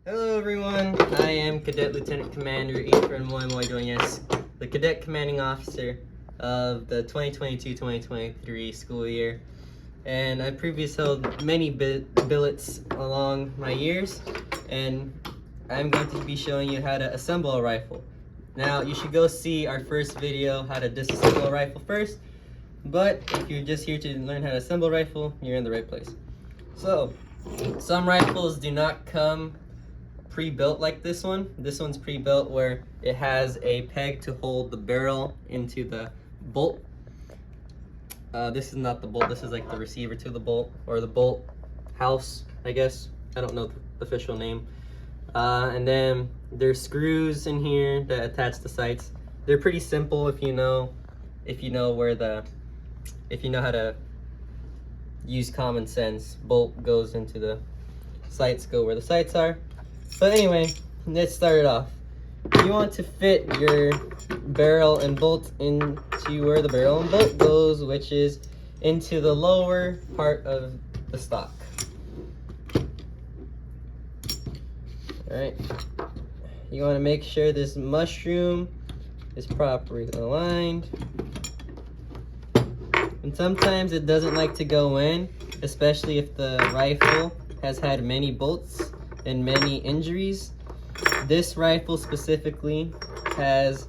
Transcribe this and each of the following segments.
Hello everyone, I am Cadet Lieutenant Commander Habra NJROTC, the Cadet Commanding Officer of the 2022-2023 school year. And I previously held many billets along my years, and I'm going to be showing you how to assemble a rifle. Now, you should go see our first video, how to disassemble a rifle first, but if you're just here to learn how to assemble a rifle, you're in the right place. So, some rifles do not come pre-built like this one. This one's pre-built where it has a peg to hold the barrel into the bolt. This is not the bolt, this is like the receiver to the bolt, or the bolt house, I guess. I don't know the official name. And then there's screws in here that attach the sights. They're pretty simple if you know how to use common sense. Bolt goes into the sights, go where the sights are. But anyway, let's start it off. You want to fit your barrel and bolt into where the barrel and bolt goes, which is into the lower part of the stock. Alright. You want to make sure this mushroom is properly aligned. And sometimes it doesn't like to go in, especially if the rifle has had many bolts and many injuries. This rifle specifically has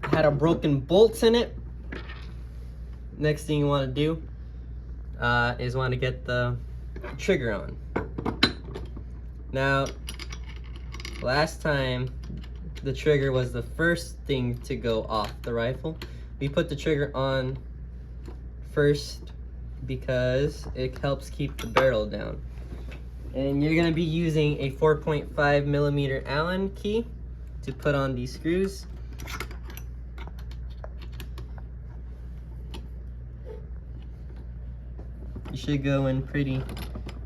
had a broken bolt in it. Next thing you want to do is want to get the trigger on. Now, last time the trigger was the first thing to go off the rifle. We put the trigger on first because it helps keep the barrel down. And you're going to be using a 4.5mm Allen key to put on these screws. You should go in pretty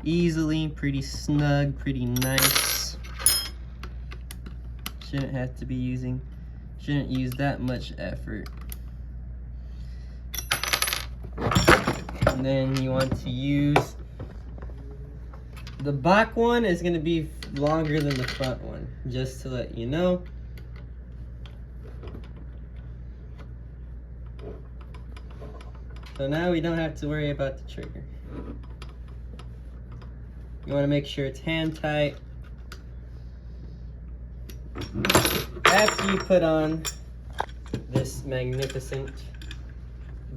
easily, pretty snug, pretty nice. Shouldn't use that much effort. And then you want to use the back one is going to be longer than the front one, just to let you know. So now we don't have to worry about the trigger. You want to make sure it's hand tight. After you put on this magnificent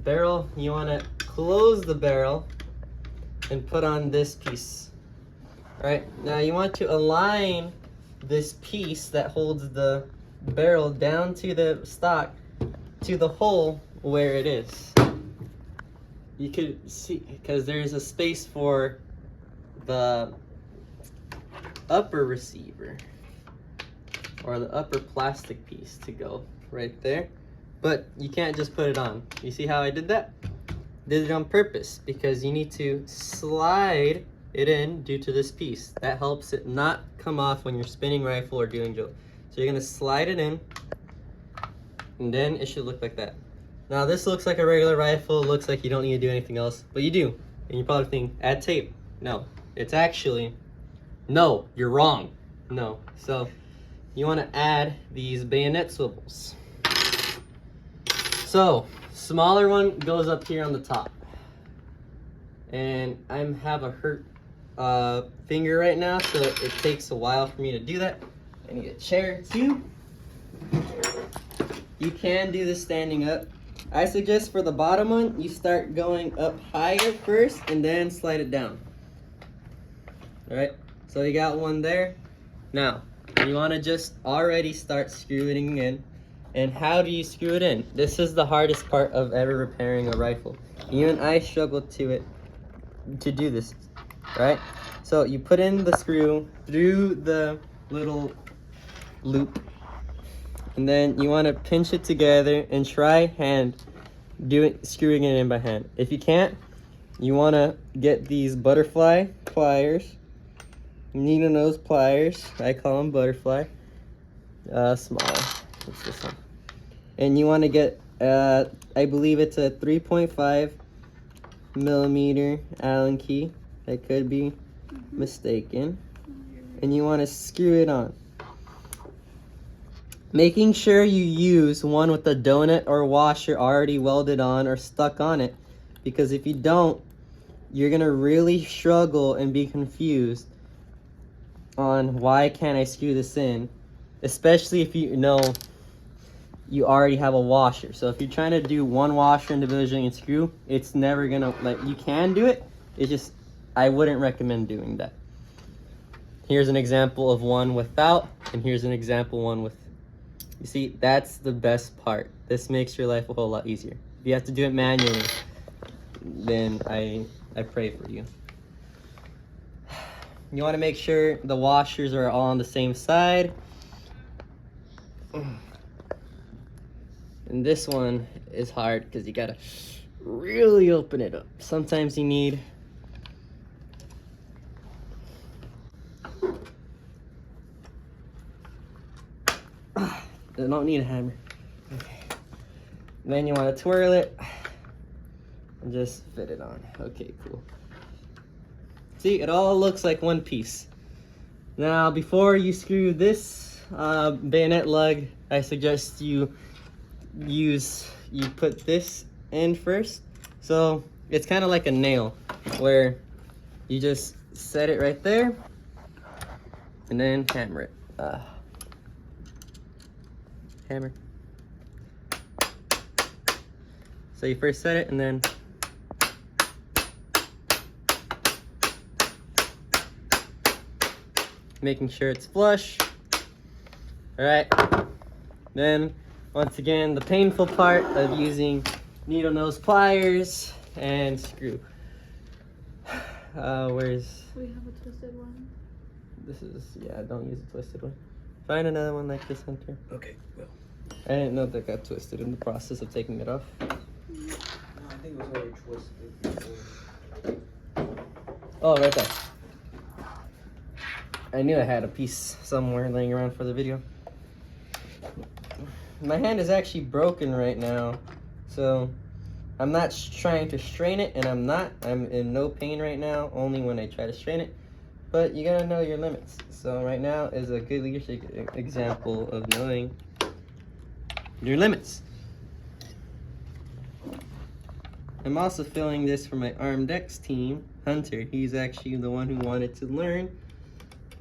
barrel, you want to close the barrel and put on this piece. Alright, now you want to align this piece that holds the barrel down to the stock to the hole where it is. You could see, because there's a space for the upper receiver or the upper plastic piece to go right there, but you can't just put it on. You see how I did that? Did it on purpose because you need to slide it in due to this piece. That helps it not come off when you're spinning rifle or doing drill. So you're gonna slide it in, and then it should look like that. Now this looks like a regular rifle, looks like you don't need to do anything else, but you do. And you probably think, add tape. No, it's actually, no, you're wrong. No, so you wanna add these bayonet swivels. So, smaller one goes up here on the top. And I have a hurt finger right now, so it takes a while for me to do that. I need a chair too. You can do this standing up. I suggest for the bottom one, you start going up higher first and then slide it down. Alright, so you got one there. Now, you want to just already start screwing in. And how do you screw it in? This is the hardest part of ever repairing a rifle. Even I struggled to do this, right? So you put in the screw through the little loop, and then you want to pinch it together and try screwing it in by hand. If you can't, you want to get these butterfly pliers, needle nose pliers. I call them butterfly. Small. What's this one? And you want to get, I believe it's a 3.5mm Allen key. I could be mistaken. and you want to screw it on. Making sure you use one with the donut or washer already welded on or stuck on it, because if you don't, you're gonna really struggle and be confused on why can't I screw this in, especially if you know you already have a washer. So if you're trying to do one washer individually and screw, it's never gonna, like, you can do it, it's just I wouldn't recommend doing that. Here's an example of one without, and here's an example one with. You see, that's the best part. This makes your life a whole lot easier. If you have to do it manually, then I pray for you. You want to make sure the washers are all on the same side. And this one is hard because you gotta really open it up. Sometimes you need I don't need a hammer. Okay. Then you want to twirl it and just fit it on. Okay, cool. See, it all looks like one piece. Now, before you screw this bayonet lug, I suggest you put this in first. So it's kind of like a nail where you just set it right there and then hammer it. Hammer. So you first set it and then making sure it's flush. All right. Then once again, the painful part of using needle nose pliers and screw. Where's? We have a twisted one. This is, yeah, don't use a twisted one. Find another one like this, Hunter. Okay, well. I didn't know that got twisted in the process of taking it off. No, I think it was already twisted before. Oh, right there. I knew I had a piece somewhere laying around for the video. My hand is actually broken right now, so I'm not trying to strain it, and I'm in no pain right now, only when I try to strain it. But you gotta know your limits. So right now is a good leadership example of knowing your limits. I'm also filming this for my Armed X team, Hunter. He's actually the one who wanted to learn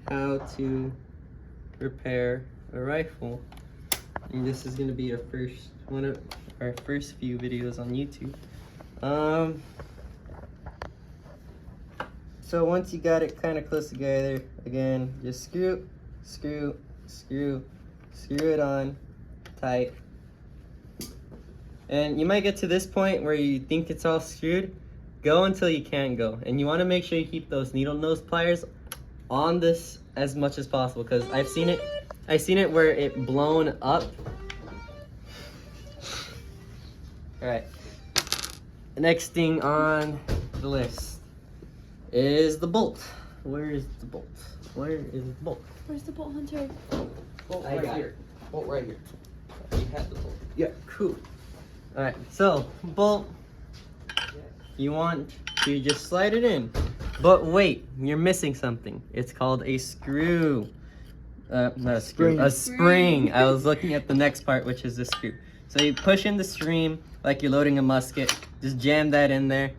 how to repair a rifle. And this is gonna be one of our first few videos on YouTube. So once you got it kind of close together, again, just screw it on tight. And you might get to this point where you think it's all screwed. Go until you can't go. And you want to make sure you keep those needle nose pliers on this as much as possible, because I've seen it where it blown up. All right. The next thing on the list is the bolt. Where is the bolt? Where is the bolt? Where's the bolt, Hunter? Bolt I right got here. Bolt right here. You have the bolt. Yeah. Cool. All right. So bolt. You want to just slide it in, but wait, you're missing something. It's called a screw. Not a screw. A spring. I was looking at the next part, which is the screw. So you push in the stream like you're loading a musket. Just jam that in there.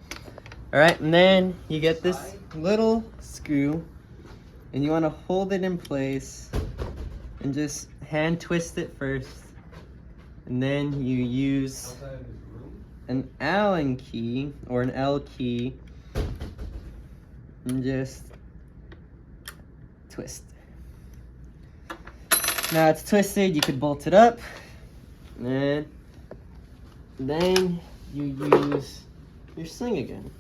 All right, and then you get this little screw, and you want to hold it in place and just hand twist it first, and then you use an Allen key or an L key and just twist. Now it's twisted, you could bolt it up, and then you use your sling again.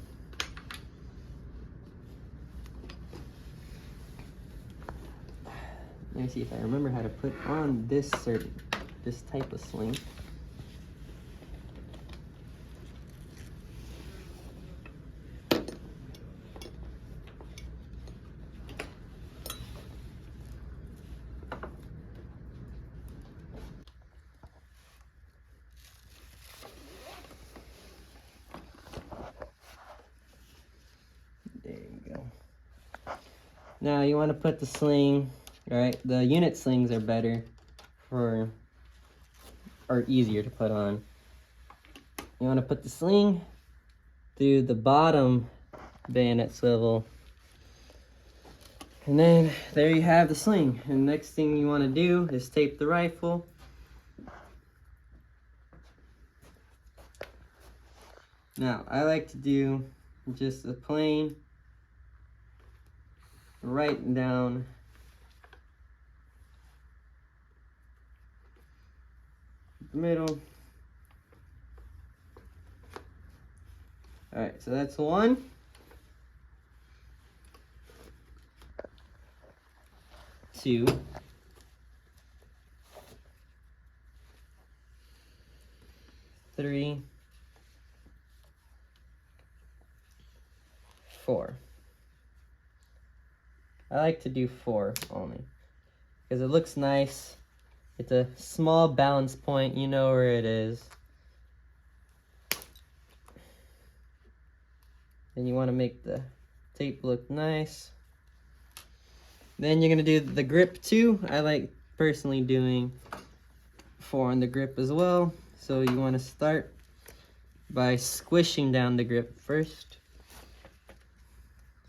Let me see if I remember how to put on this type of sling. There you go. Now you want to put the sling, all right? The unit slings are better or easier to put on. You want to put the sling through the bottom bayonet swivel. And then there you have the sling. And next thing you want to do is tape the rifle. Now, I like to do just a plain right down the middle. Alright, so that's 1. 2. 3. 4. I like to do 4 only because it looks nice. It's a small balance point, you know where it is. Then you want to make the tape look nice. Then you're going to do the grip too. I like personally doing 4 on the grip as well. So you want to start by squishing down the grip first.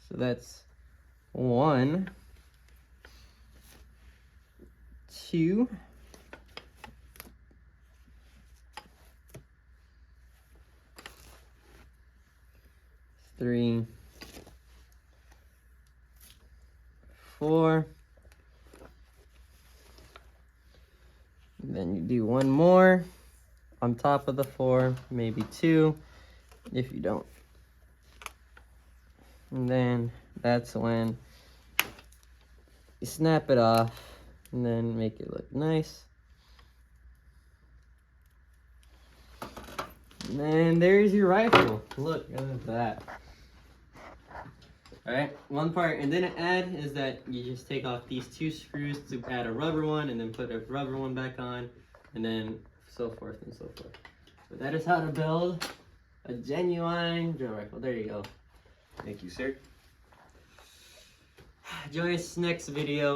So that's 1, 2, 3, 4. And then you do 1 more on top of the 4, maybe 2 if you don't. And then that's when you snap it off and then make it look nice. And then there's your rifle. Look at that. Alright, one part I didn't add is that you just take off these 2 screws to add a rubber one and then put a rubber one back on, and then so forth and so forth. But that is how to build a genuine drill rifle. There you go. Thank you, sir. Join us next video.